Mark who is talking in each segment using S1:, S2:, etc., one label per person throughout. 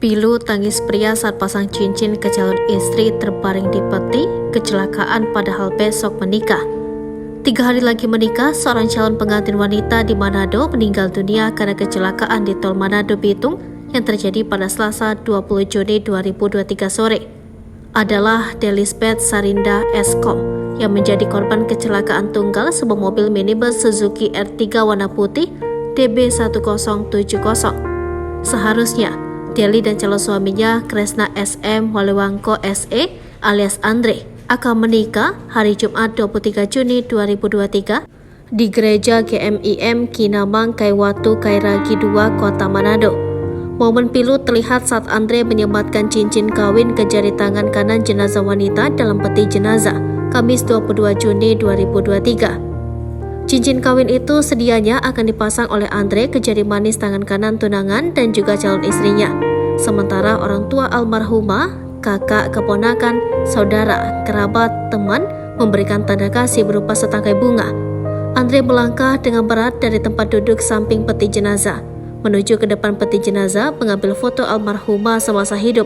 S1: Pilu tangis pria saat pasang cincin ke calon istri terbaring di peti, kecelakaan padahal besok menikah. 3 hari lagi menikah, seorang calon pengantin wanita di Manado meninggal dunia karena kecelakaan di Tol Manado Bitung yang terjadi pada Selasa 20 Juni 2023 sore. Adalah Delisbeth Sarinda Eskom yang menjadi korban kecelakaan tunggal sebuah mobil minibus Suzuki R3 warna putih DB1070. Seharusnya Deli dan calon suaminya Kresna SM Walewangko SE alias Andre akan menikah hari Jumat 23 Juni 2023 di Gereja GMIM Kinamang Kaiwatu Kairagi 2 Kota Manado. Momen pilu terlihat saat Andre menyematkan cincin kawin ke jari tangan kanan jenazah wanita dalam peti jenazah Kamis 22 Juni 2023. Cincin kawin itu sedianya akan dipasang oleh Andre ke jari manis tangan kanan tunangan dan juga calon istrinya. Sementara orang tua almarhumah, kakak, keponakan, saudara, kerabat, teman memberikan tanda kasih berupa setangkai bunga. Andre melangkah dengan berat dari tempat duduk samping peti jenazah menuju ke depan peti jenazah mengambil foto almarhumah semasa hidup.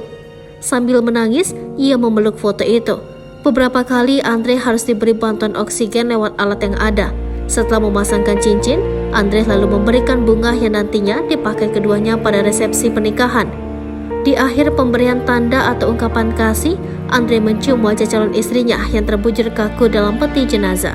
S1: Sambil menangis, ia memeluk foto itu. Beberapa kali Andre harus diberi bantuan oksigen lewat alat yang ada. Setelah memasangkan cincin, Andre lalu memberikan bunga yang nantinya dipakai keduanya pada resepsi pernikahan. Di akhir pemberian tanda atau ungkapan kasih, Andre mencium wajah calon istrinya yang terbujur kaku dalam peti jenazah.